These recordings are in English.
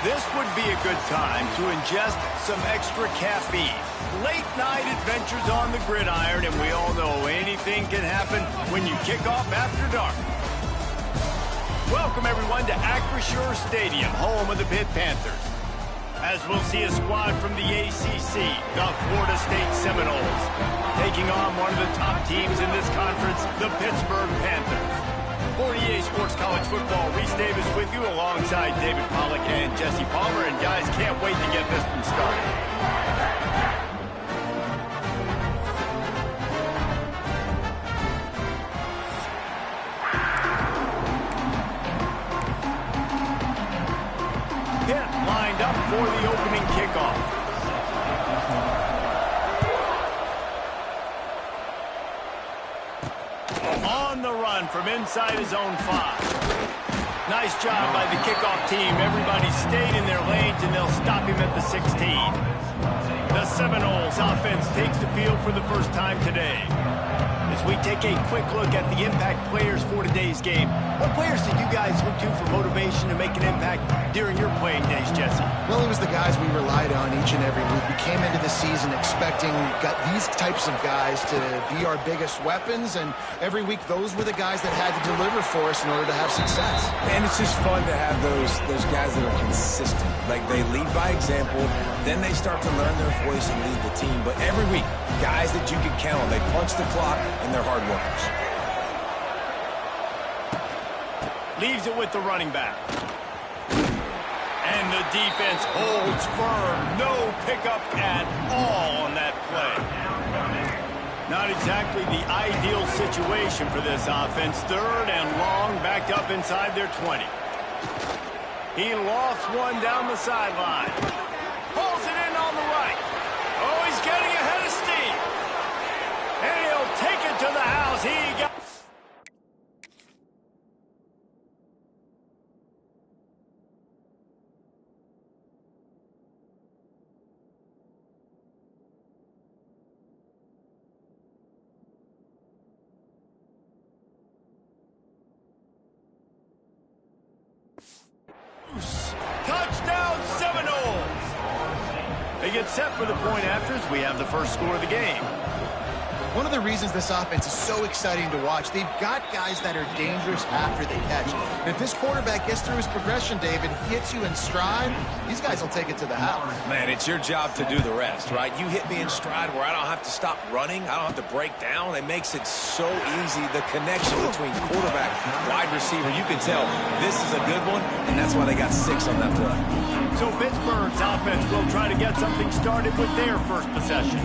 This would be a good time to ingest some extra caffeine. Late night adventures on the gridiron, and we all know anything can happen when you kick off after dark. Welcome everyone to Acrisure Stadium, home of the Pitt Panthers. As we'll see a squad from the ACC, the Florida State Seminoles, taking on one of the top teams in this conference, the Pittsburgh Panthers. For EA Sports College Football, Reese Davis with you alongside David Pollack and Jesse Palmer. And guys, can't wait to get this one started. Pitt lined up for the opening kickoff. On the run from inside his own 5. Nice job by the kickoff team. Everybody stayed in their lanes, and they'll stop him at the 16. The Seminoles offense takes the field for the first time today. As we take a quick look at the impact players for today's game, what players did you guys look to for motivation to make an impact during your playing days, Jesse? Well, it was the guys we relied on each and every week. We came into the season expecting these types of guys to be our biggest weapons, and every week those were the guys that had to deliver for us in order to have success. And it's just fun to have those guys that are consistent. Like, they lead by example, then they start to learn their voice and lead the team. But every week, guys that you can count on, they punch the clock, and they're hard workers. Leaves it with the running back. And the defense holds firm. No pickup at all on that play. Not exactly the ideal situation for this offense. 3rd and long, backed up inside their 20. He lost one down the sideline. Pulls it in on the right. Oh, he's getting ahead of steam. And he'll take it to the house. He got... Touchdown Seminoles! They get set for the point afters. We have the first score of the game. One of the reasons this offense is so exciting to watch, they've got guys that are dangerous after they catch. And if this quarterback gets through his progression, David, hits you in stride, these guys will take it to the house. Man, it's your job to do the rest, right? You hit me in stride where I don't have to stop running. I don't have to break down. It makes it so easy. The connection between quarterback, wide receiver, you can tell this is a good one, and that's why they got 6 on that play. So Pittsburgh's offense will try to get something started with their first possession.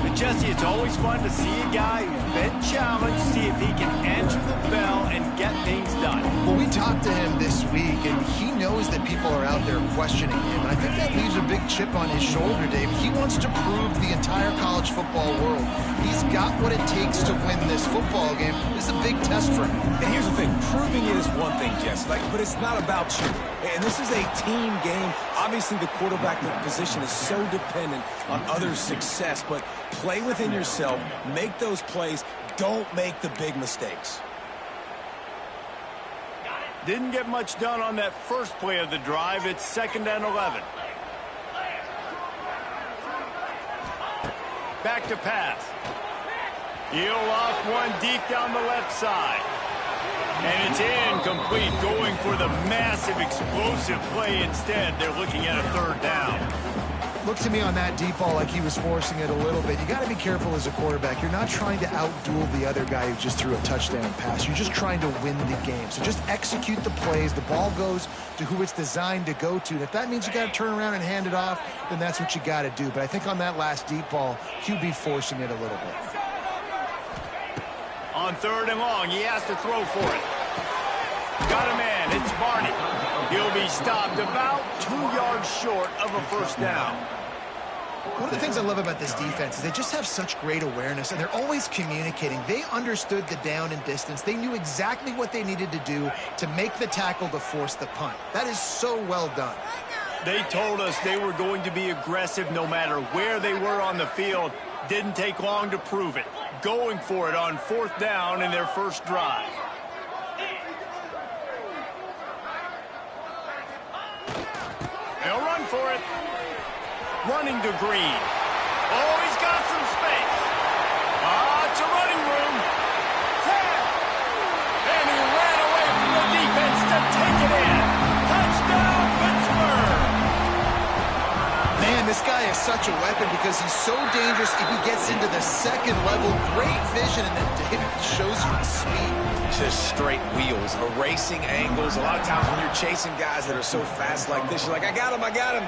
But Jesse, it's always fun to see a guy who's been challenged, see if he can answer the bell and get things done. Well, we talked to him this week, and he knows that people are out there questioning him. And I think that leaves a big chip on his shoulder, Dave. He wants to prove to the entire college football world he's got what it takes to win this football game. This is a big test for him. And here's the thing. Proving it is one thing, Jess, but it's not about you. And this is a team game. Obviously, the quarterback position is so dependent on others' success, but play within yourself, make those plays, don't make the big mistakes. Didn't get much done on that first play of the drive. It's 2nd and 11. Back to pass. He'll loft one deep down the left side. And it's incomplete, going for the massive explosive play instead. They're looking at a 3rd down. Looked to me on that deep ball like he was forcing it a little bit. You got to be careful as a quarterback. You're not trying to outduel the other guy who just threw a touchdown pass. You're just trying to win the game. So just execute the plays. The ball goes to who it's designed to go to. And if that means you got to turn around and hand it off, then that's what you got to do. But I think on that last deep ball, QB forcing it a little bit. On 3rd and long, he has to throw for it. Got a man. It's Barney. He'll be stopped about 2 yards short of a 1st down. One of the things I love about this defense is they just have such great awareness, and they're always communicating. They understood the down and distance. They knew exactly what they needed to do to make the tackle to force the punt. That is so well done. They told us they were going to be aggressive no matter where they were on the field. Didn't take long to prove it. Going for it on 4th down in their first drive. for it. Running to Green. Oh, he's got some space. It's a running room. And he ran away from the defense to take it in. Touchdown, Pittsburgh. Man, this guy is such a weapon because he's so dangerous if he gets into the second level. Great vision, and then David shows you the speed. Just straight wheels, erasing angles. A lot of times when you're chasing guys that are so fast like this, you're like, I got him, I got him.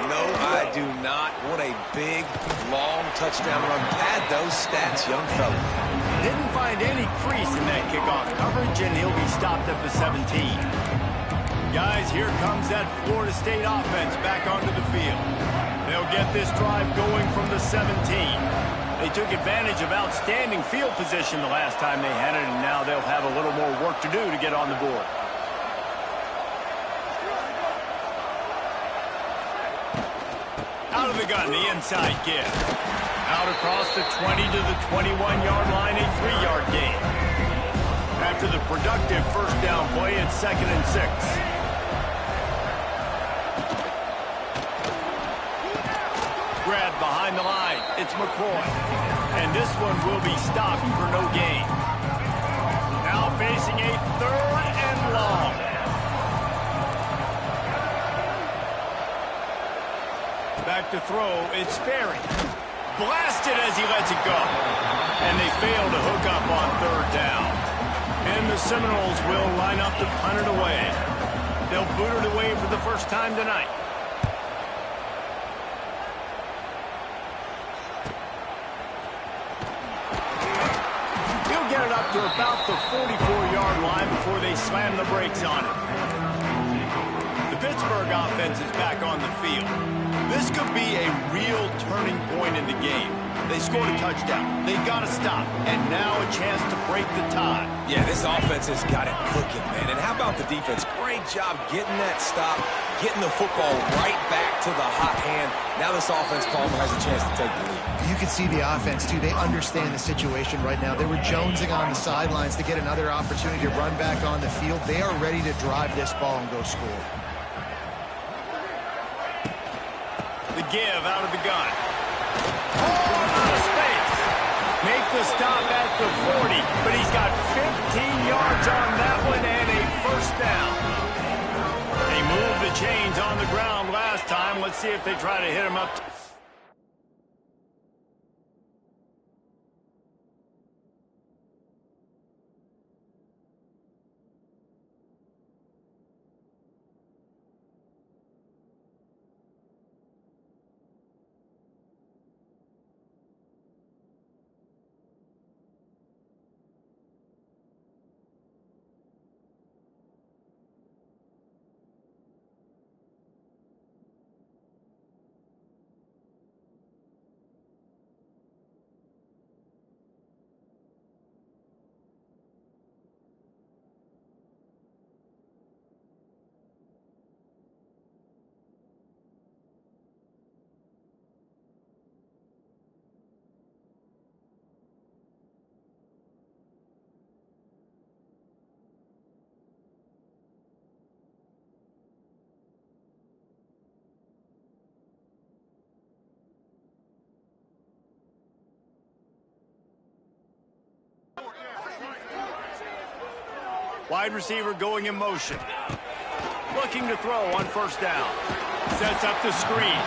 No, I do not. What a big, long touchdown run. Pad those stats, young fella. Didn't find any crease in that kickoff coverage, and he'll be stopped at the 17. Guys, here comes that Florida State offense back onto the field. They'll get this drive going from the 17. They took advantage of outstanding field position the last time they had it, and now they'll have a little more work to do to get on the board. Out of the gun, the inside give. Out across the 20 to the 21-yard line, a 3-yard gain. After the productive first down play, it's 2nd and 6. Grab behind the line. It's McCoy. And this one will be stopped for no gain. Now facing a 3rd and long. Back to throw. It's Sperry. Blasted as he lets it go. And they fail to hook up on 3rd down. And the Seminoles will line up to punt it away. They'll boot it away for the first time tonight. Get it up to about the 44-yard line before they slam the brakes on it. The Pittsburgh offense is back on the field. This could be a real turning point in the game. They scored a touchdown. They got to stop. And now a chance to break the tie. Yeah, this offense has got it cooking, man. And how about the defense? Great job getting that stop, getting the football right back to the hot hand. Now this offense, Palmer, has a chance to take the lead. You can see the offense, too. They understand the situation right now. They were jonesing on the sidelines to get another opportunity to run back on the field. They are ready to drive this ball and go score. The give out of the gun. Oh, out of space. Make the stop at the 40, but he's got 15 yards on that one and a first down. They moved the chains on the ground last time. Let's see if they try to hit him up. Wide receiver going in motion. Looking to throw on first down. Sets up the screen.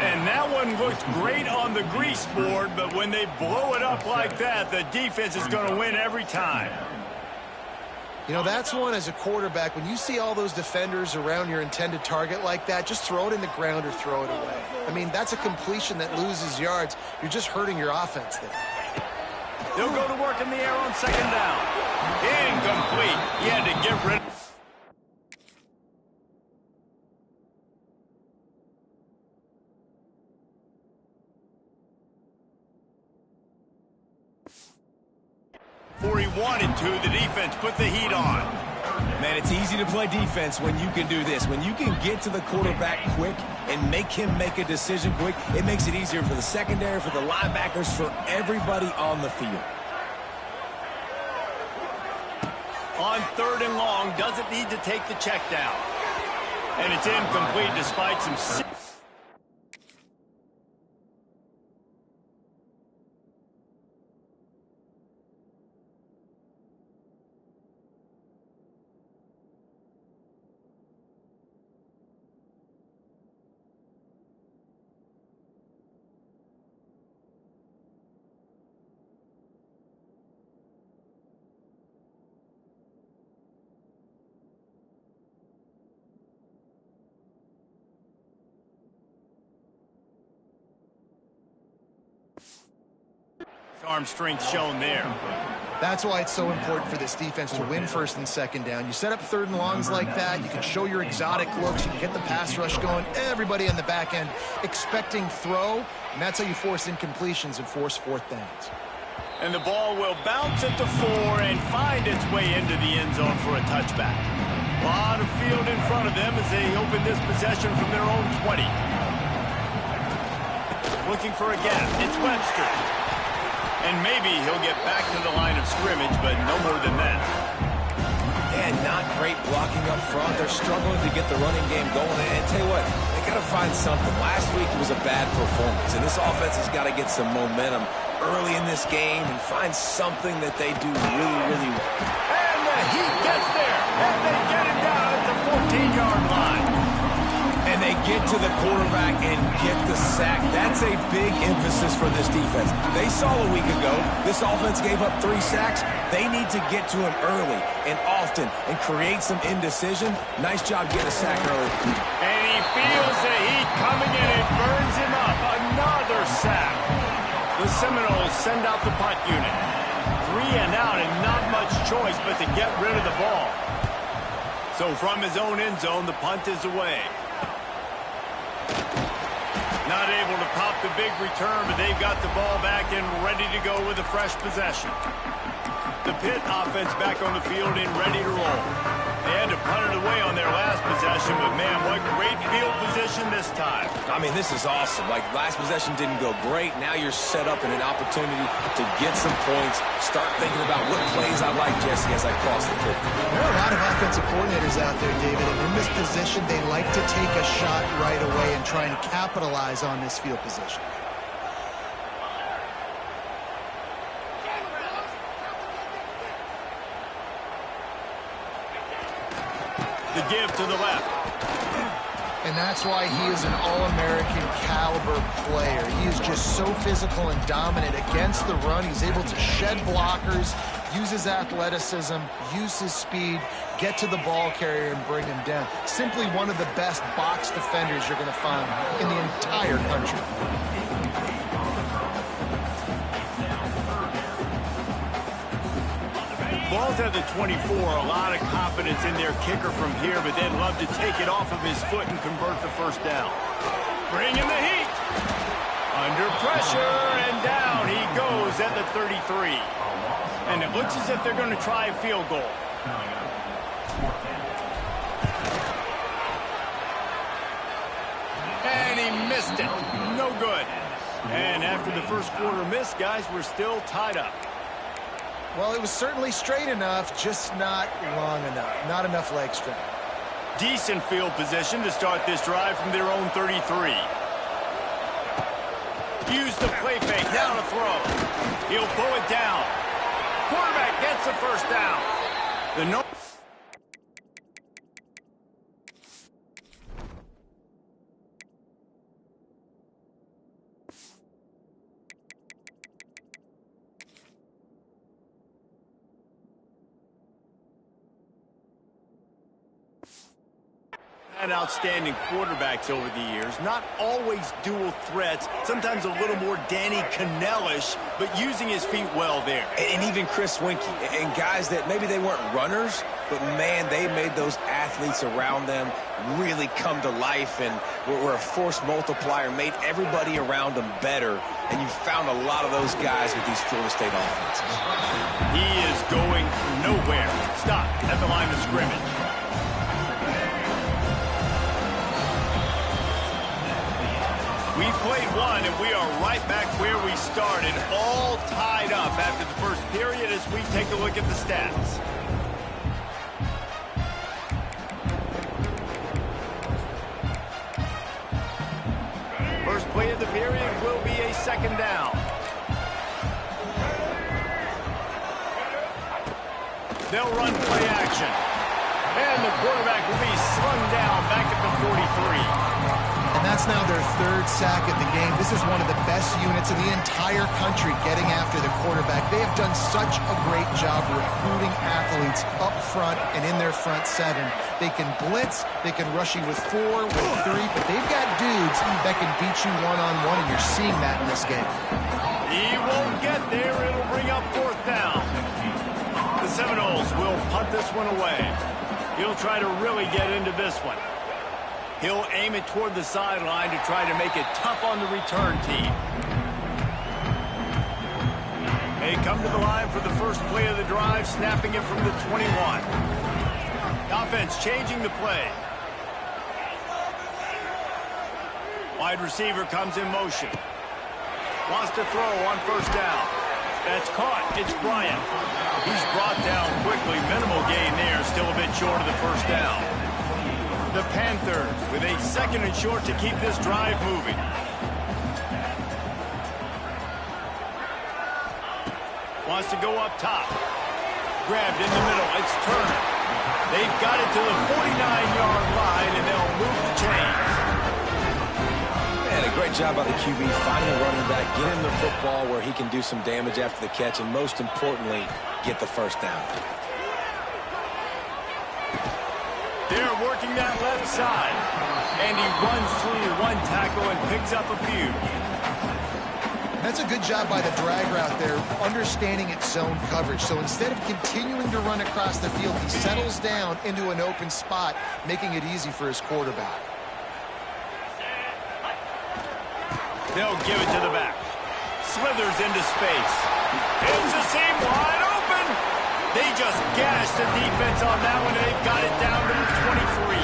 And that one looked great on the grease board, but when they blow it up like that, the defense is going to win every time. You know, that's one as a quarterback. When you see all those defenders around your intended target like that, just throw it in the ground or throw it away. I mean, that's a completion that loses yards. You're just hurting your offense there. They'll go to work in the air on second down. Incomplete. He had to get rid of it. Before he wanted to, the defense put the heat on. Man, it's easy to play defense when you can do this. When you can get to the quarterback quick and make him make a decision quick, it makes it easier for the secondary, for the linebackers, for everybody on the field. On third and long, doesn't need to take the check down. And it's incomplete despite some... Arm strength shown there. That's why it's so important for this defense to win first and second down. You set up third and longs like that, you can show your exotic looks, you can get the pass rush going, everybody on the back end expecting throw, and that's how you force incompletions and force fourth downs. And the ball will bounce at the 4 and find its way into the end zone for a touchback. A lot of field in front of them as they open this possession from their own 20. Looking for a gap. It's Webster. And maybe he'll get back to the line of scrimmage, but no more than that. And not great blocking up front. They're struggling to get the running game going. And tell you what, they got to find something. Last week it was a bad performance, and this offense has got to get some momentum early in this game and find something that they do really, really well. And the Heat gets there, and they get it down at the 14-yard line. And they get to the quarterback and get the sack. That's a big emphasis for this defense. They saw a week ago this offense gave up 3 sacks. They need to get to him early and often and create some indecision. Nice job getting a sack early. And he feels the heat coming in. It burns him up. Another sack. The Seminoles send out the punt unit. 3 and out and not much choice but to get rid of the ball. So from his own end zone, the punt is away. Not able to pop the big return, but they've got the ball back and ready to go with a fresh possession. The Pitt offense back on the field and ready to roll. They had to punt it away on their last possession, but man, what great field position this time. I mean, this is awesome. Like, last possession didn't go great. Now you're set up in an opportunity to get some points. Start thinking about what plays I like, Jesse, as I cross the 50. There are a lot of offensive coordinators out there, David, and in this position, they like to take a shot right away and try and capitalize on this field position. The give to the left. And that's why he is an All-American caliber player. He is just so physical and dominant against the run. He's able to shed blockers, use his athleticism, use his speed, get to the ball carrier and bring him down. Simply one of the best box defenders you're going to find in the entire country. Ball's at the 24, a lot of confidence in their kicker from here, but they'd love to take it off of his foot and convert the first down. Bring in the heat. Under pressure, and down he goes at the 33. And it looks as if they're going to try a field goal. And he missed it. No good. And after the first quarter miss, guys, we're still tied up. Well, it was certainly straight enough, just not long enough. Not enough leg strength. Decent field position to start this drive from their own 33. Use the play fake, now to throw. He'll pull it down. Quarterback gets the first down. The no. Had outstanding quarterbacks over the years, not always dual threats, sometimes a little more Danny Cannell-ish, but using his feet well there. And even Chris Winkie, and guys that maybe they weren't runners, but man, they made those athletes around them really come to life and were a force multiplier, made everybody around them better, and you found a lot of those guys with these Florida State offenses. He is going nowhere. Stop at the line of scrimmage. We've played one, and we are right back where we started, all tied up after the first period as we take a look at the stats. First play of the period will be a second down. They'll run play action. And the quarterback will be slung down back at the 43. And that's now their third sack of the game. This is one of the best units in the entire country getting after the quarterback. They have done such a great job recruiting athletes up front and in their front seven. They can blitz, they can rush you with 4, with 3, but they've got dudes that can beat you one-on-one, and you're seeing that in this game. He won't get there. It'll bring up fourth down. The Seminoles will punt this one away. He'll try to really get into this one. He'll aim it toward the sideline to try to make it tough on the return team. They come to the line for the first play of the drive, snapping it from the 21. The offense changing the play. Wide receiver comes in motion. Wants to throw on first down. That's caught. It's Bryant. He's brought down quickly. Minimal gain there. Still a bit short of the first down. The Panthers with a second and short to keep this drive moving. Wants to go up top. Grabbed in the middle. It's Turner. They've got it to the 49-yard line, and they'll move the chains. And a great job by the QB finding a running back, get him the football where he can do some damage after the catch, and most importantly, get the first down. They're working that left side. And he runs through one tackle and picks up a few. That's a good job by the drag route there, understanding its zone coverage. So instead of continuing to run across the field, he settles down into an open spot, making it easy for his quarterback. They'll give it to the back. Slithers into space. It's a seam wide open. They just gashed the defense on that one, and they've got it down to the 23.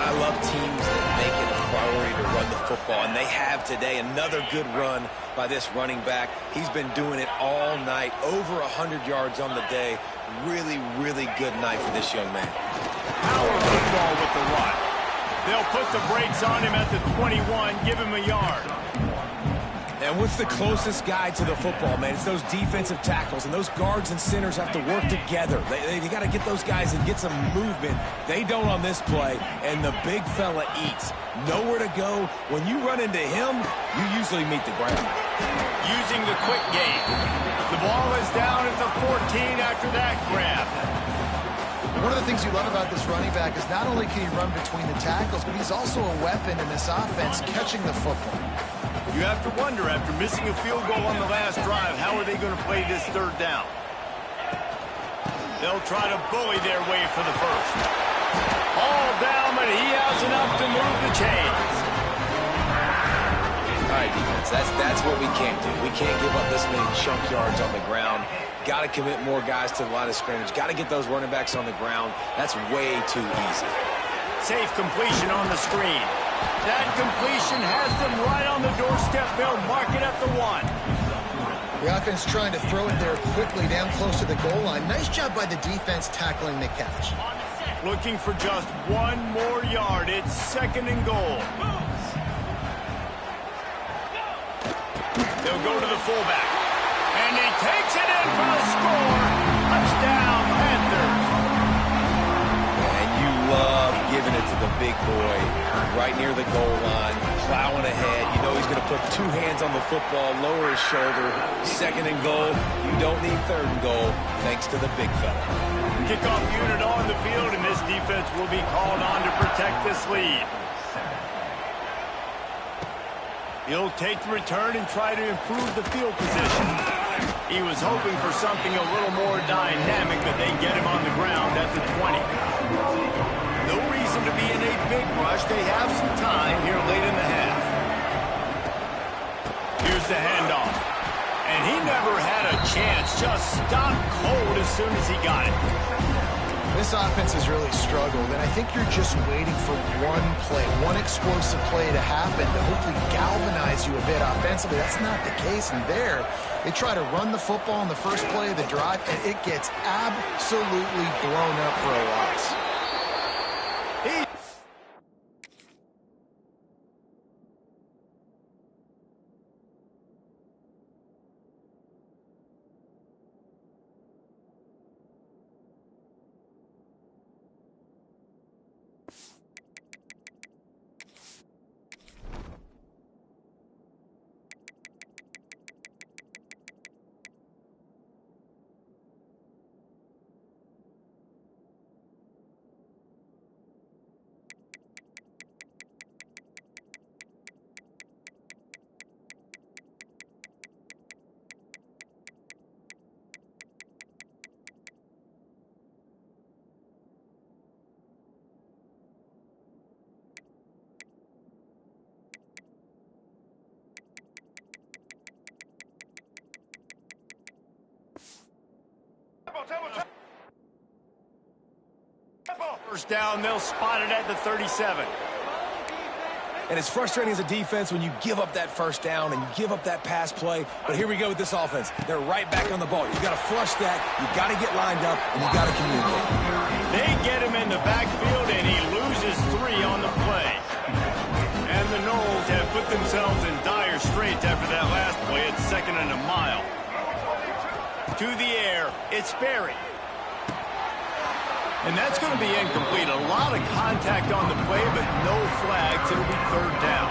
I love teams that make it a priority to run the football, and they have today. Another good run by this running back. He's been doing it all night, over 100 yards on the day. Really, really good night for this young man. Power football with the run. They'll put the brakes on him at the 21, give him a yard. And what's the closest guy to the football, man? It's those defensive tackles, and those guards and centers have to work together. They got to get those guys and get some movement. They don't on this play, and the big fella eats. Nowhere to go. When you run into him, you usually meet the ground. Using the quick game. The ball is down at the 14 after that grab. One of the things you love about this running back is not only can he run between the tackles, but he's also a weapon in this offense, catching the football. You have to wonder, after missing a field goal on the last drive, how are they going to play this third down? They'll try to bully their way for the first. All down, but he has enough to move the chains. All right, defense, that's what we can't do. We can't give up this many chunk yards on the ground. Got to commit more guys to the line of scrimmage. Got to get those running backs on the ground. That's way too easy. Safe completion on the screen. That completion has them right on the doorstep. They'll mark it at the 1. The offense trying to throw it there quickly down close to the goal line. Nice job by the defense tackling the catch. Looking for just one more yard. It's second and goal. They'll go to the fullback. And he takes it in for the score. Touchdown, Panthers. And you love giving it to the big boy right near the goal line, plowing ahead. You know he's going to put two hands on the football, lower his shoulder. Second and goal. You don't need third and goal, thanks to the big fella. Kickoff unit on the field, and this defense will be called on to protect this lead. He'll take the return and try to improve the field position. He was hoping for something a little more dynamic, but they get him on the ground at the 20. No reason to be in a big rush. They have some time here late in the half. Here's the handoff. And he never had a chance. Just stopped cold as soon as he got it. This offense has really struggled, and I think you're just waiting for one play, one explosive play to happen to hopefully galvanize you a bit offensively. That's not the case, and there, they try to run the football in the first play of the drive, and it gets absolutely blown up for a loss. First down, they'll spot it at the 37. And it's frustrating as a defense when you give up that first down and you give up that pass play. But here we go with this offense. They're right back on the ball. You got to flush that. You got to get lined up, and you got to communicate. They get him in the backfield, and he loses 3 on the play. And the Noles have put themselves in dire straits after that last play. It's 2nd and a mile. To the air, it's Berry. And that's going to be incomplete. A lot of contact on the play, but no flags. It'll be 3rd down.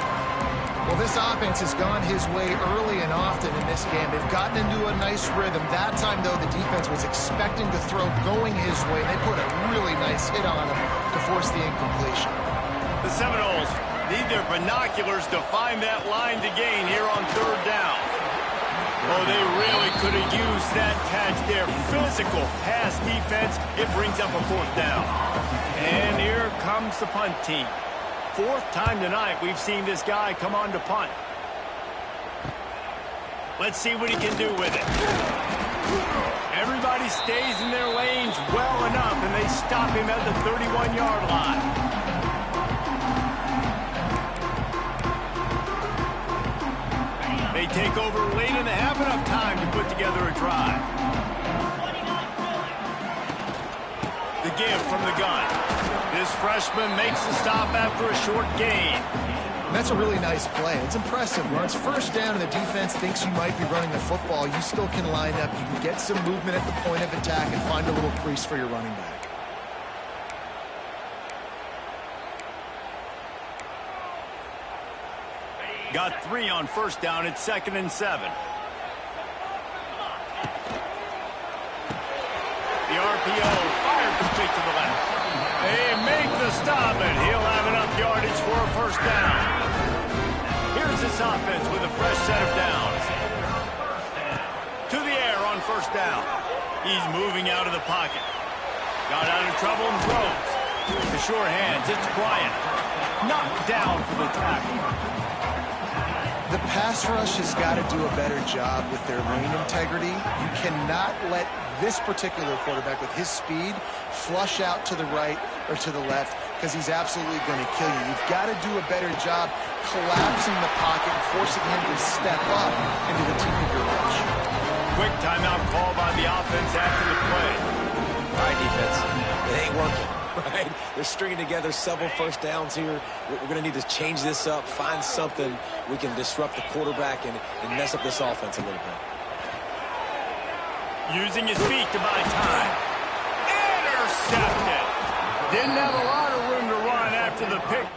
Well, this offense has gone his way early and often in this game. They've gotten into a nice rhythm. That time, though, the defense was expecting the throw going his way. They put a really nice hit on him to force the incompletion. The Seminoles need their binoculars to find that line to gain here on 3rd down. Oh, they really could have used that catch there. Physical pass defense. It brings up a 4th down. And here comes the punt team. 4th time tonight we've seen this guy come on to punt. Let's see what he can do with it. Everybody stays in their lanes well enough, and they stop him at the 31-yard line. They take over late and they have enough time to put together a drive. The give from the gun. This freshman makes the stop after a short gain. And that's a really nice play. It's impressive. When it's 1st down and the defense thinks you might be running the football, you still can line up. You can get some movement at the point of attack and find a little crease for your running back. Got 3 on 1st down. It's 2nd and 7. The RPO fired complete to the left. They make the stop, and he'll have enough yardage for a 1st down. Here's this offense with a fresh set of downs. To the air on 1st down. He's moving out of the pocket. Got out of trouble and throws. The sure hands, it's Bryant. Knocked down for the tackle. The pass rush has got to do a better job with their lane integrity. You cannot let this particular quarterback with his speed flush out to the right or to the left, because he's absolutely going to kill you. You've got to do a better job collapsing the pocket and forcing him to step up into the teeth of your rush. Quick timeout call by the offense after the play. All right, defense. It ain't working. Right? They're stringing together several 1st downs here. We're going to need to change this up, find something we can disrupt the quarterback and mess up this offense a little bit. Using his feet to buy time. Intercepted. Didn't have a lot of room to run after the pick.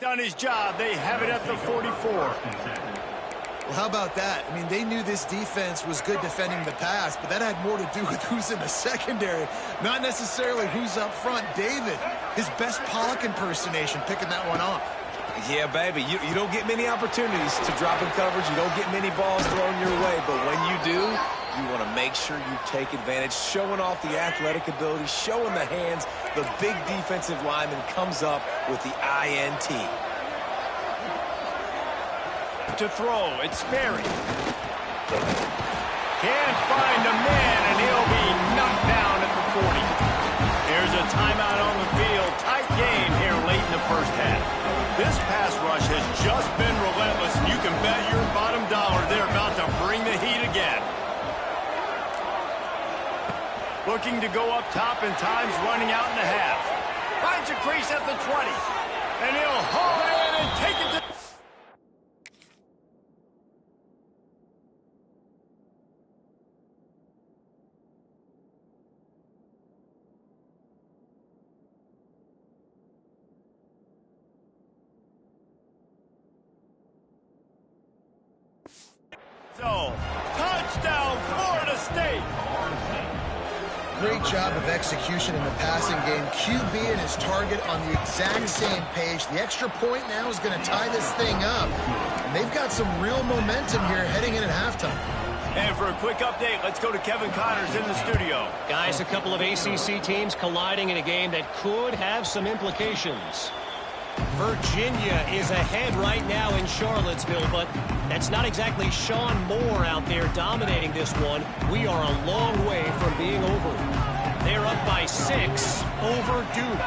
Done his job. They have it at the 44. Well, how about that? I mean, they knew this defense was good defending the pass, but that had more to do with who's in the secondary, not necessarily who's up front. David, his best Pollock impersonation, picking that one off. Yeah, baby, you don't get many opportunities to drop in coverage. You don't get many balls thrown your way, but when you do, you want to make sure you take advantage, showing off the athletic ability, showing the hands. The big defensive lineman comes up with the INT. To throw, it's Berry. Can't find a man, and he'll be knocked down at the 40. There's a timeout on the field. Tight game here late in the 1st half. This pass rush has just been relentless, and you can bet your bottom dollar they're about to bring the heat again. Looking to go up top, and time's running out in the half. Finds a crease at the 20. And he'll haul it in and take it to... So, touchdown, Florida State! Great job of execution in the passing game. QB and his target on the exact same page. The extra point now is going to tie this thing up. And they've got some real momentum here heading in at halftime. And for a quick update, let's go to Kevin Connors in the studio. Guys, a couple of ACC teams colliding in a game that could have some implications. Virginia is ahead right now in Charlottesville, but that's not exactly Sean Moore out there dominating this one. We are a long way from being over. They're up by 6 over Duke.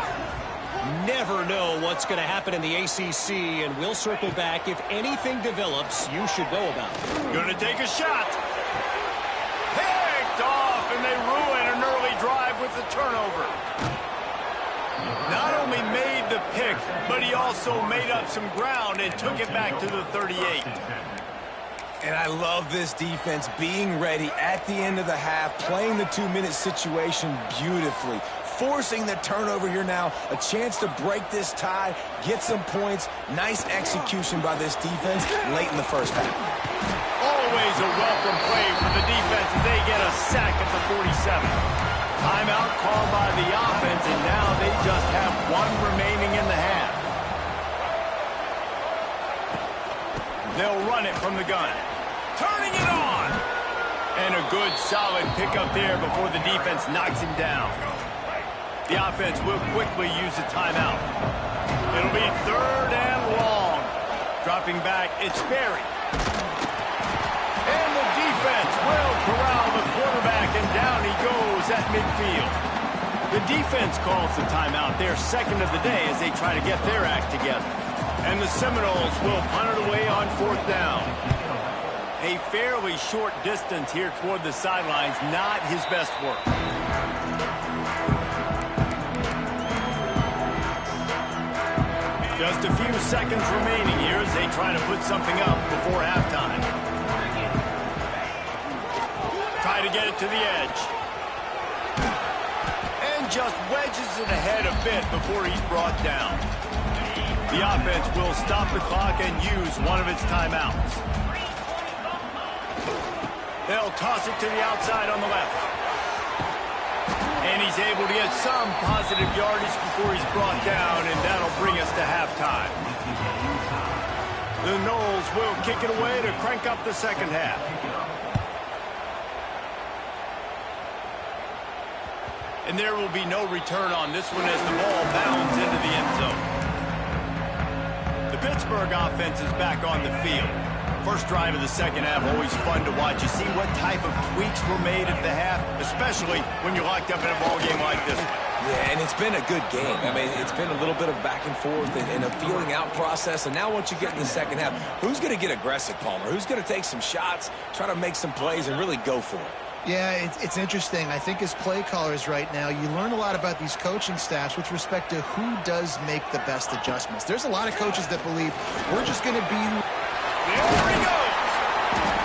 Never know what's going to happen in the ACC, and we'll circle back. If anything develops, you should know about it. Going to take a shot. Picked off, and they ruin an early drive with the turnover. Not only made the pick, but he also made up some ground and took it back to the 38. And I love this defense being ready at the end of the half, playing the 2-minute situation beautifully, forcing the turnover here now, a chance to break this tie, get some points. Nice execution by this defense late in the first half. Always a welcome play for the defense as they get a sack at the 47. Timeout called by the offense, and now they just have 1 remaining in the half. They'll run it from the gun. Turning it on! And a good, solid pickup there before the defense knocks him down. The offense will quickly use a timeout. It'll be 3rd and long. Dropping back, it's Sperry. And the defense will corral the quarterback, and down he goes at midfield. The defense calls the timeout, their second of the day, as they try to get their act together. And the Seminoles will punt it away on 4th down. A fairly short distance here toward the sidelines, not his best work. Just a few seconds remaining here as they try to put something up before halftime. Try to get it to the edge. And just wedges it ahead a bit before he's brought down. The offense will stop the clock and use one of its timeouts. They'll toss it to the outside on the left. And he's able to get some positive yardage before he's brought down, and that'll bring us to halftime. The Noles will kick it away to crank up the second half. And there will be no return on this one as the ball bounds into the end zone. The Pittsburgh offense is back on the field. First drive of the second half, always fun to watch. You see what type of tweaks were made at the half, especially when you're locked up in a ball game like this one. Yeah, and it's been a good game. I mean, it's been a little bit of back and forth and a feeling out process. And now once you get in the second half, who's going to get aggressive, Palmer? Who's going to take some shots, try to make some plays, and really go for it? Yeah, it's interesting. I think as play callers right now, you learn a lot about these coaching staffs with respect to who does make the best adjustments. There's a lot of coaches that believe we're just going to be... There he goes!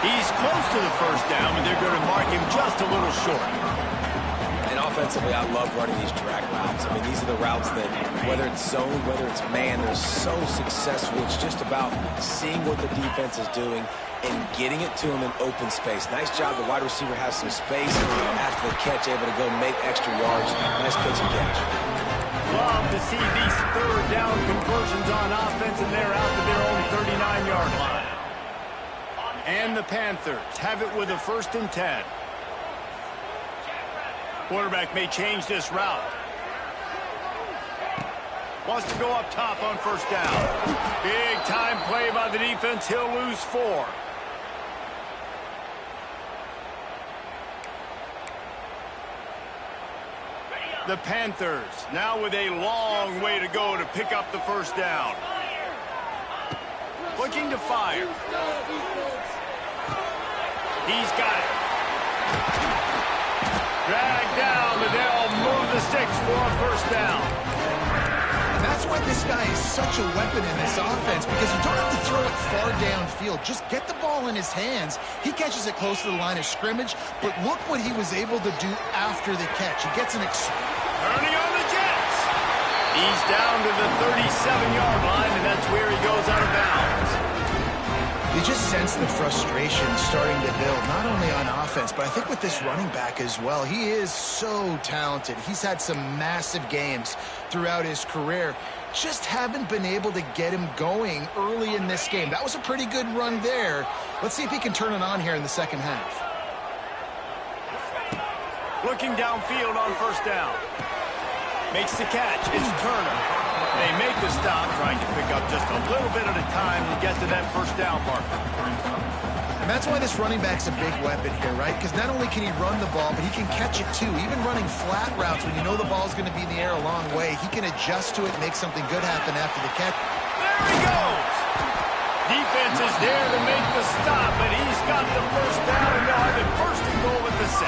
He's close to the first down, but they're going to mark him just a little short. And offensively, I love running these drag routes. I mean, these are the routes that, whether it's zone, whether it's man, they're so successful. It's just about seeing what the defense is doing and getting it to him in open space. Nice job. The wide receiver has some space after the catch, able to go make extra yards. Nice pitch and catch. Love to see these 3rd down conversions on offense, and they're out to their own 39-yard line. And the Panthers have it with a 1st and 10. Quarterback may change this route. Wants to go up top on 1st down. Big time play by the defense. He'll lose 4. The Panthers now with a long way to go to pick up the 1st down. Looking to fire. He's got it. Dragged down, but they'll move the sticks for a 1st down. And that's why this guy is such a weapon in this offense, because you don't have to throw it far downfield. Just get the ball in his hands. He catches it close to the line of scrimmage, but look what he was able to do after the catch. He gets an turning on the Jets. He's down to the 37-yard line, and that's where he goes out of bounds. You just sense the frustration starting to build, not only on offense, but I think with this running back as well. He is so talented. He's had some massive games throughout his career. Just haven't been able to get him going early in this game. That was a pretty good run there. Let's see if he can turn it on here in the second half. Looking downfield on first down. Makes the catch. It's Turner. They make the stop, trying to pick up just a little bit at a time to get to that first down marker. And that's why this running back's a big weapon here, right? Because not only can he run the ball, but he can catch it too. Even running flat routes when you know the ball's going to be in the air a long way, he can adjust to it and make something good happen after the catch. There he goes! Defense is there to make the stop, but he's got the first down, and they'll have it first and goal at the 6.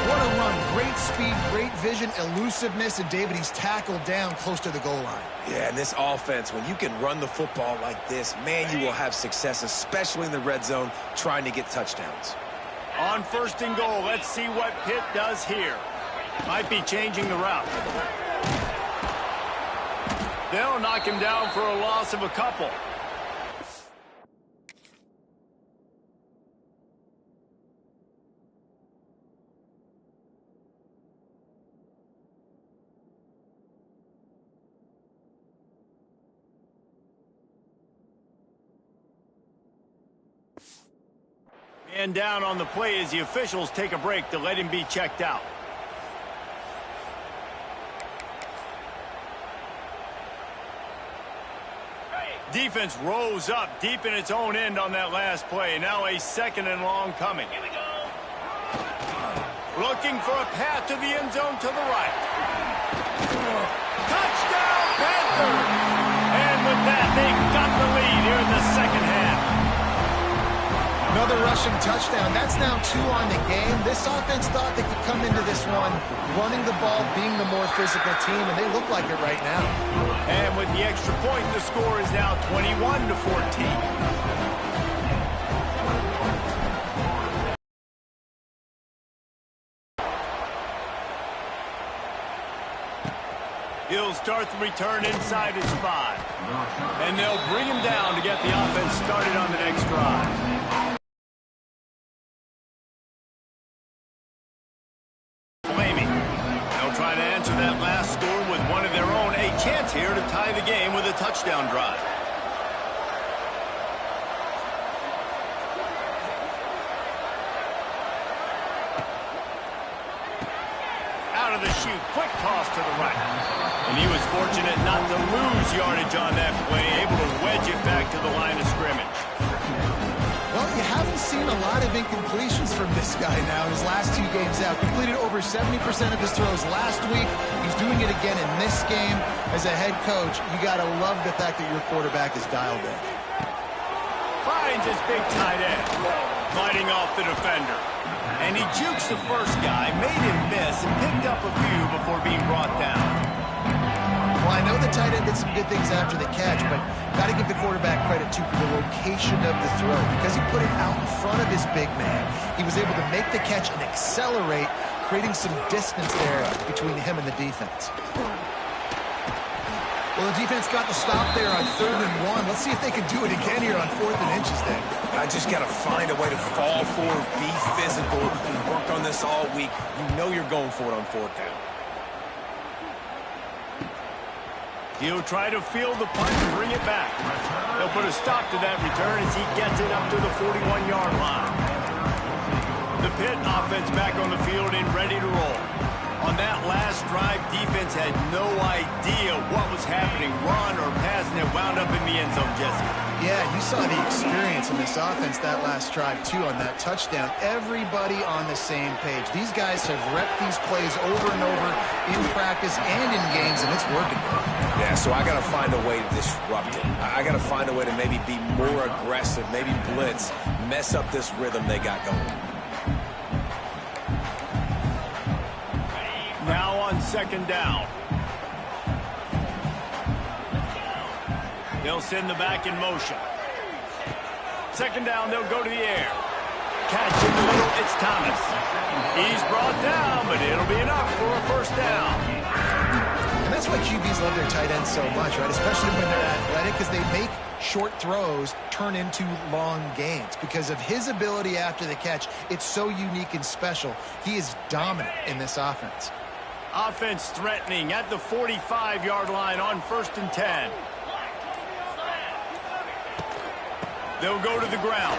What a run. Great speed, great vision, elusiveness, and David, he's tackled down close to the goal line. Yeah, and this offense, when you can run the football like this, man, you will have success, especially in the red zone, trying to get touchdowns. On first and goal, let's see what Pitt does here. Might be changing the route. They'll knock him down for a loss of a couple. And down on the play as the officials take a break to let him be checked out. Defense rose up deep in its own end on that last play. Now a second and long coming. Here we go. Looking for a path to the end zone to the right. Touchdown, Panthers! And with that, they've got the lead here in the second half. Another rushing touchdown. That's now 2 on the game. This offense thought they could come into this one running the ball, being the more physical team, and they look like it right now. And with the extra point, the score is now 21-14. He'll start the return inside his 5. And they'll bring him down to get the offense started on the next drive. Try to answer that last score with one of their own. A chance here to tie the game with a touchdown drive. Out of the chute, quick toss to the right. And he was fortunate not to lose yardage on that play, able to wedge it back to the line of scrimmage. Well, you haven't seen a lot of incompletions from this guy now in his last 2 games out. Completed over 70% of his throws last week. He's doing it again in this game. As a head coach, you got to love the fact that your quarterback is dialed in. Finds his big tight end, fighting off the defender. And he jukes the first guy, made him miss, and picked up a few before being brought down. Well, I know the tight end did some good things after the catch, but got to give the quarterback credit, too, for the location of the throw. Because he put it out in front of his big man, he was able to make the catch and accelerate, creating some distance there between him and the defense. Well, the defense got the stop there on 3rd and 1. Let's see if they can do it again here on 4th and inches then. I just got to find a way to fall forward, be physical, and work on this all week. You know you're going for it on 4th down. He'll try to field the punt and bring it back. They'll put a stop to that return as he gets it up to the 41-yard line. The Pitt offense back on the field and ready to roll. On that last drive, defense had no idea what was happening, run or pass, and it wound up in the end zone, Jesse. Yeah, you saw the experience in this offense that last drive, too, on that touchdown. Everybody on the same page. These guys have repped these plays over and over in practice and in games, and it's working. Yeah, so I got to find a way to disrupt it. I got to find a way to maybe be more aggressive, maybe blitz, mess up this rhythm they got going. Now on 2nd down. They'll send the back in motion. 2nd down, they'll go to the air. Catch in the middle, it's Thomas. He's brought down, but it'll be enough for a first down. And that's why QBs love their tight ends so much, right? Especially when they're athletic, because they make short throws turn into long gains. Because of his ability after the catch, it's so unique and special. He is dominant in this offense. Offense threatening at the 45-yard line on 1st and 10. They'll go to the ground.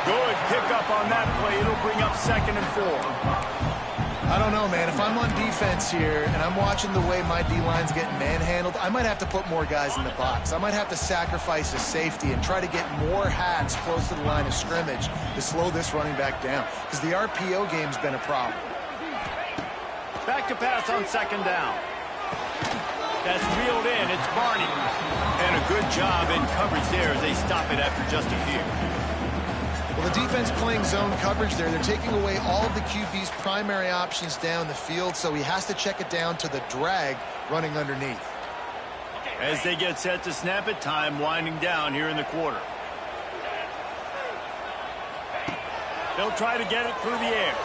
Good pickup on that play. It'll bring up 2nd and 4. I don't know, man. If I'm on defense here and I'm watching the way my D-line's getting manhandled, I might have to put more guys in the box. I might have to sacrifice a safety and try to get more hats close to the line of scrimmage to slow this running back down, because the RPO game's been a problem. Back to pass on 2nd down. That's reeled in. It's Barney. And a good job in coverage there as they stop it after just a few. Well, the defense playing zone coverage there. They're taking away all of the QB's primary options down the field, so he has to check it down to the drag running underneath. As they get set to snap it, time winding down here in the quarter. They'll try to get it through the air.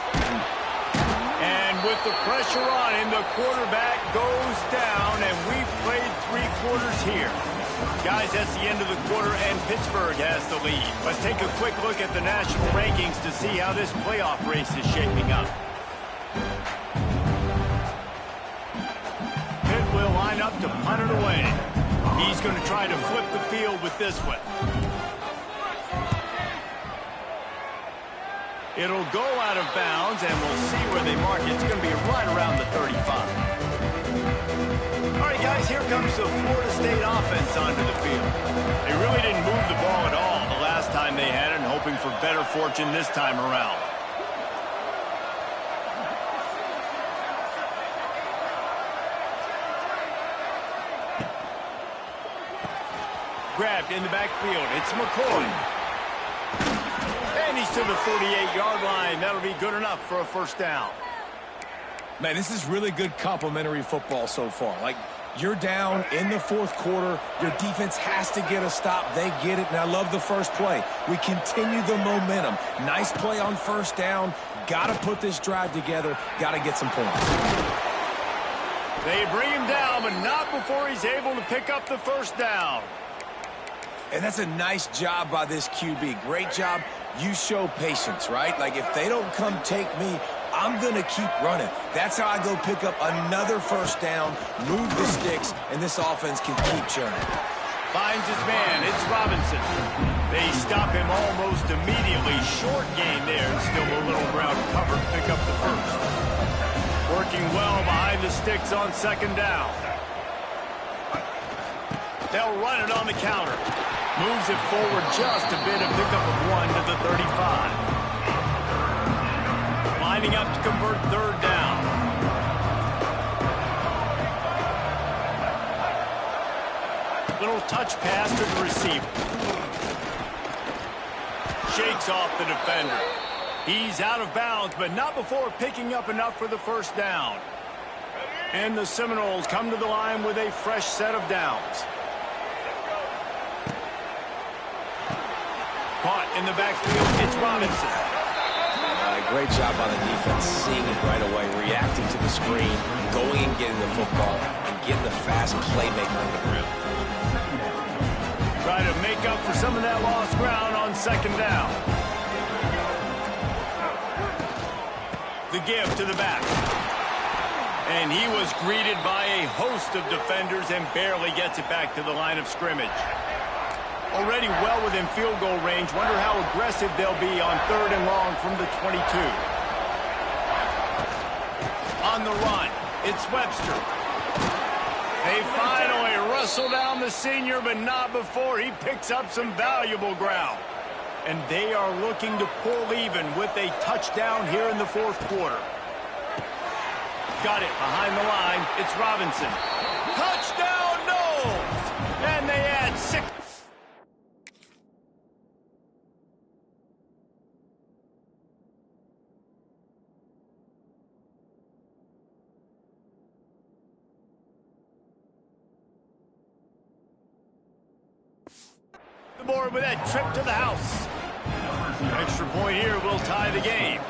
And with the pressure on him, the quarterback goes down, and we've played 3 quarters here. Guys, that's the end of the quarter, and Pittsburgh has the lead. Let's take a quick look at the national rankings to see how this playoff race is shaping up. Pitt will line up to punt it away. He's going to try to flip the field with this one. It'll go out of bounds, and we'll see where they mark it. It's going to be right around the 35. All right, guys, here comes the Florida State offense onto the field. They really didn't move the ball at all the last time they had it, and hoping for better fortune this time around. Grabbed in the backfield. It's McCoy. And he's to the 48-yard line. That'll be good enough for a 1st down. Man, this is really good complimentary football so far. Like, you're down in the 4th quarter. Your defense has to get a stop. They get it, and I love the first play. We continue the momentum. Nice play on 1st down. Got to put this drive together. Got to get some points. They bring him down, but not before he's able to pick up the 1st down. And that's a nice job by this QB. Great job. You show patience, right? Like, if they don't come take me, I'm going to keep running. That's how I go pick up another 1st down, move the sticks, and this offense can keep churning. Finds his man. It's Robinson. They stop him almost immediately. Short gain there, and still a little ground cover to pick up the 1st. Working well behind the sticks on 2nd down. They'll run it on the counter. Moves it forward just a bit, a pickup of 1 to the 35. Lining up to convert 3rd down. Little touch pass to the receiver. Shakes off the defender. He's out of bounds, but not before picking up enough for the 1st down. And the Seminoles come to the line with a fresh set of downs. Caught in the backfield, it's Robinson. Great job by the defense, seeing it right away, reacting to the screen, going and getting the football, and getting the fast playmaker on the ground. Try to make up for some of that lost ground on 2nd down. The give to the back. And he was greeted by a host of defenders and barely gets it back to the line of scrimmage. Already well within field goal range. Wonder how aggressive they'll be on 3rd and long from the 22. On the run, it's Webster. They finally wrestle down the senior, but not before he picks up some valuable ground. And they are looking to pull even with a touchdown here in the 4th quarter. Got it behind the line. It's Robinson. Touchdown, Knowles! And they add 6. The board with that trip to the house. Extra point here will tie the game.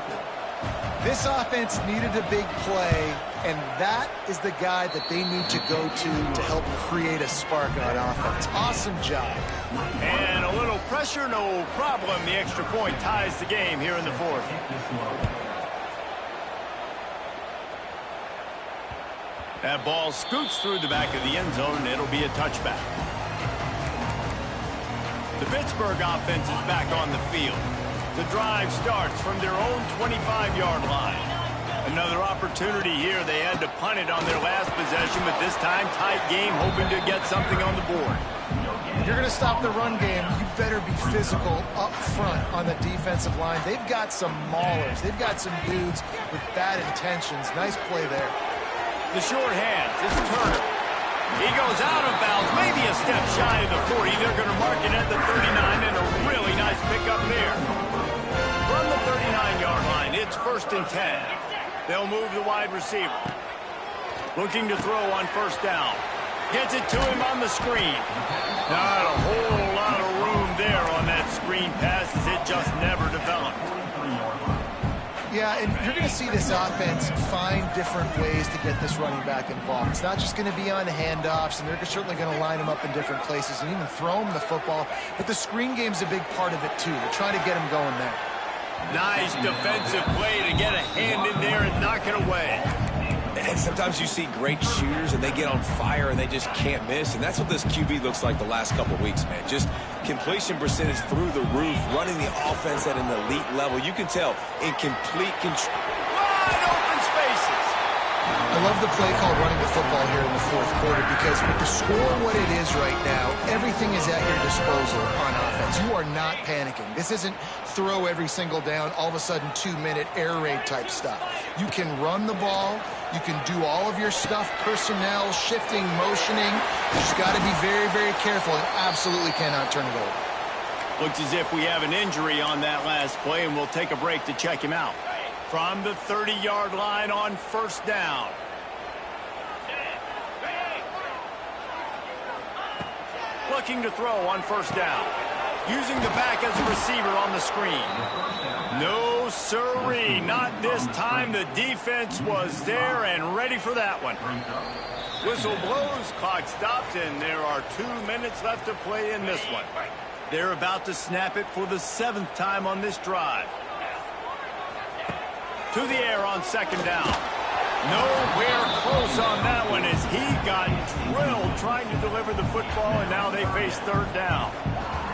This offense needed a big play, and that is the guy that they need to go to help create a spark on offense. Awesome job. And a little pressure, no problem. The extra point ties the game here in the 4th. That ball scoots through the back of the end zone, and it'll be a touchback. The Pittsburgh offense is back on the field. The drive starts from their own 25-yard line. Another opportunity here. They had to punt it on their last possession, but this time tight game, hoping to get something on the board. If you're going to stop the run game, you better be physical up front on the defensive line. They've got some maulers. They've got some dudes with bad intentions. Nice play there. The short hands, it's Turner. He goes out of bounds, maybe a step shy of the 40. They're going to mark it at the 39, and a really nice pickup there. From the 39-yard line, it's 1st and 10. They'll move the wide receiver. Looking to throw on 1st down. Gets it to him on the screen. Not a whole lot of room there on that screen pass, as it just never developed. Yeah, and you're going to see this offense find different ways to get this running back involved. It's not just going to be on handoffs, and they're certainly going to line him up in different places and even throw him the football. But the screen game's a big part of it, too. They're trying to get him going there. Nice defensive play to get a hand in there and knock it away. And sometimes you see great shooters and they get on fire and they just can't miss. And that's what this QB looks like the last couple of weeks, man. Just completion percentage through the roof, running the offense at an elite level. You can tell in complete control. Wide open spaces. I love the play called running the football here in the 4th quarter, because with the score what it is right now, everything is at your disposal on offense. You are not panicking. This isn't throw every single down, all of a sudden 2-minute air raid type stuff. You can run the ball. You can do all of your stuff, personnel, shifting, motioning. You just got to be very, very careful and absolutely cannot turn it over. Looks as if we have an injury on that last play, and we'll take a break to check him out. From the 30-yard line on 1st down. Looking to throw on 1st down. Using the back as a receiver on the screen. No sirree, not this time. The defense was there and ready for that one. Whistle blows, clock stops, and there are 2 minutes left to play in this one. They're about to snap it for the 7th time on this drive. To the air on 2nd down. Nowhere close on that one, as he got drilled trying to deliver the football, and now they face 3rd down.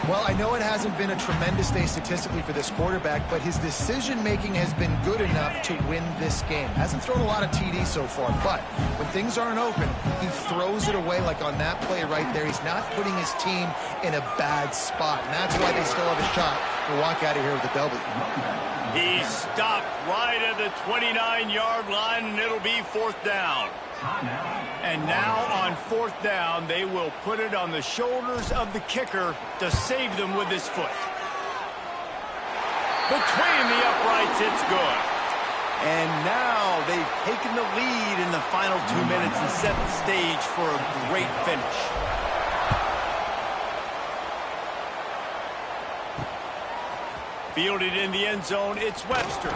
Well, I know it hasn't been a tremendous day statistically for this quarterback, but his decision-making has been good enough to win this game. Hasn't thrown a lot of TDs so far, but when things aren't open, he throws it away like on that play right there. He's not putting his team in a bad spot, and that's why they still have a shot to walk out of here with a W. He stopped right at the 29-yard line, and it'll be 4th down. And now on 4th down, they will put it on the shoulders of the kicker to save them with his foot. Between the uprights, it's good. And now they've taken the lead in the final 2 minutes and set the stage for a great finish. Fielded in the end zone, it's Webster.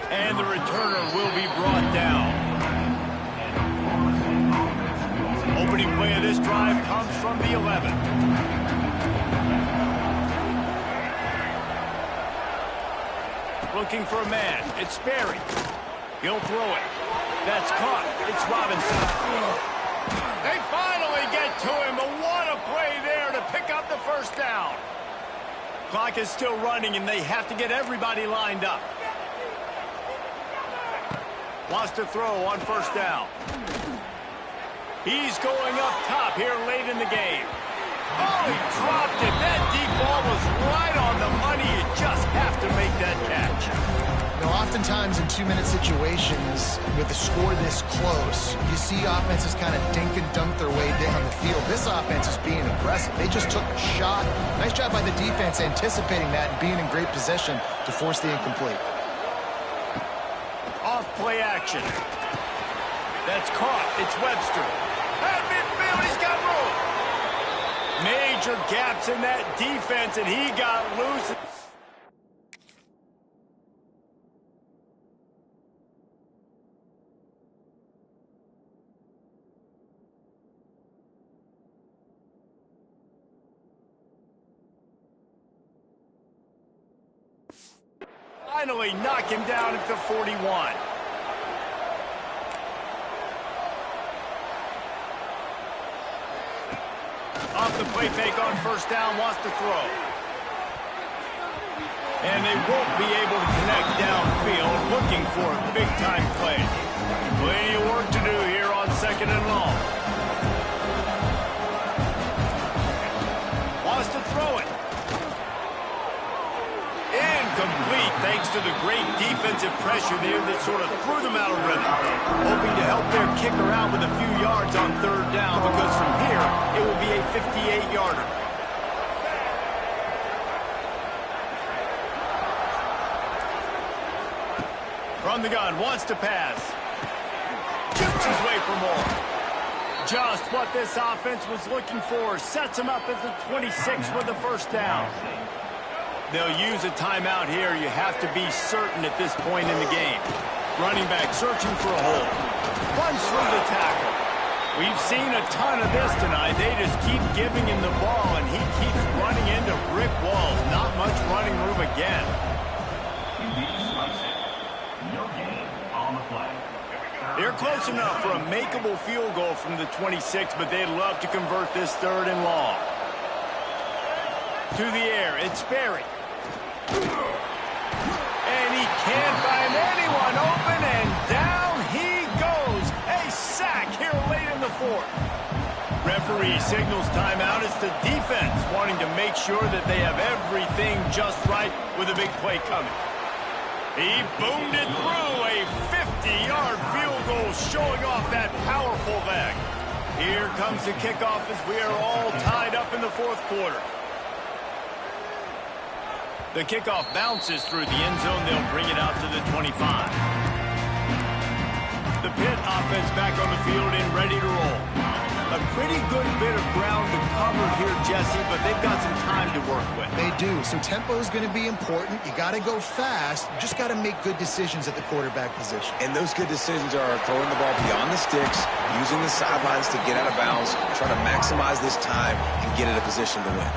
And the returner will be brought down. Opening play of this drive comes from the 11. Looking for a man. It's Sperry. He'll throw it. That's caught. It's Robinson. They finally get to him. But what a play there to pick up the 1st down. Clock is still running, and they have to get everybody lined up. Wants to throw on 1st down. He's going up top here late in the game. Oh, he dropped it. That deep ball was right on the money. You just have to make that catch. You know, oftentimes in 2-minute situations, with the score this close, you see offenses kind of dink and dunk their way down the field. This offense is being aggressive. They just took a shot. Nice job by the defense anticipating that and being in great position to force the incomplete. Off play action. That's caught. It's Webster. At midfield, he's got room. Major gaps in that defense, and he got loose. Finally knock him down at the 41. Off the play fake on 1st down, wants to throw. And they won't be able to connect downfield, looking for a big-time play. Plenty of work to do here on 2nd and long. Wants to throw it. Incomplete, thanks to the great defensive pressure there that sort of threw them out of rhythm. Hoping to help their kicker out with a few yards on 3rd down, because from here, it will be a 58-yarder. From the gun, wants to pass. Shoots his way for more. Just what this offense was looking for. Sets him up at the 26 with the 1st down. They'll use a timeout here. You have to be certain at this point in the game. Running back searching for a hole. Runs through the tackle. We've seen a ton of this tonight. They just keep giving him the ball, and he keeps running into brick walls. Not much running room again. They're close enough for a makeable field goal from the 26, but they'd love to convert this 3rd and long. To the air, it's Sperry. And he can't find anyone open, and down he goes. A sack here late in the 4th. Referee signals timeout. It's the defense wanting to make sure that they have everything just right with a big play coming. He boomed it through, a 50-yard field goal showing off that powerful leg. Here comes the kickoff as we are all tied up in the 4th quarter. The kickoff bounces through the end zone. They'll bring it out to the 25. The Pitt offense back on the field and ready to roll. A pretty good bit of ground to cover here, Jesse, but they've got some time to work with. They do. So tempo is going to be important. You got to go fast. You just got to make good decisions at the quarterback position. And those good decisions are throwing the ball beyond the sticks, using the sidelines to get out of bounds, trying to maximize this time and get in a position to win.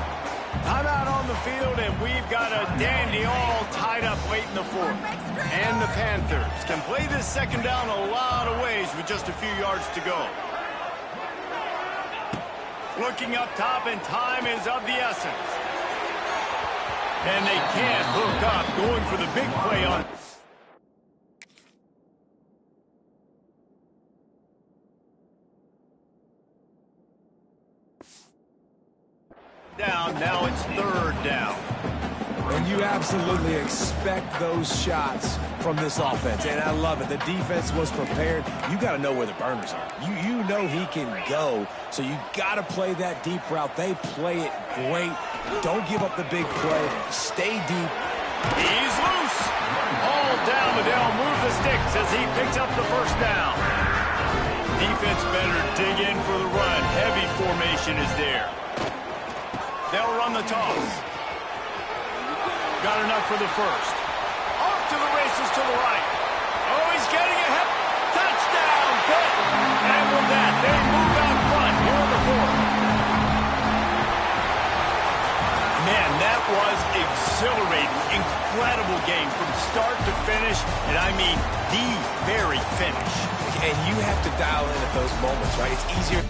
Timeout on the field, and we've got a dandy all tied up late in the 4th. And the Panthers can play this 2nd down a lot of ways with just a few yards to go. Looking up top, and time is of the essence. And they can't hook up, going for the big play on. Down, now it's 3rd down. And you absolutely expect those shots from this offense, and I love it. The defense was prepared. You got to know where the burners are. You know he can go, so you got to play that deep route. They play it great. Don't give up the big play. Stay deep. He's loose. All down, but they'll move the sticks as he picks up the 1st down. Defense better dig in for the run. Heavy formation is there. They'll run the toss. Got enough for the 1st. Off to the races to the right. Oh, he's getting ahead. Touchdown, Pitt. And with that, they move out front here in the 4th. Man, that was exhilarating. Incredible game from start to finish. And I mean the very finish. And you have to dial in at those moments, right? It's easier.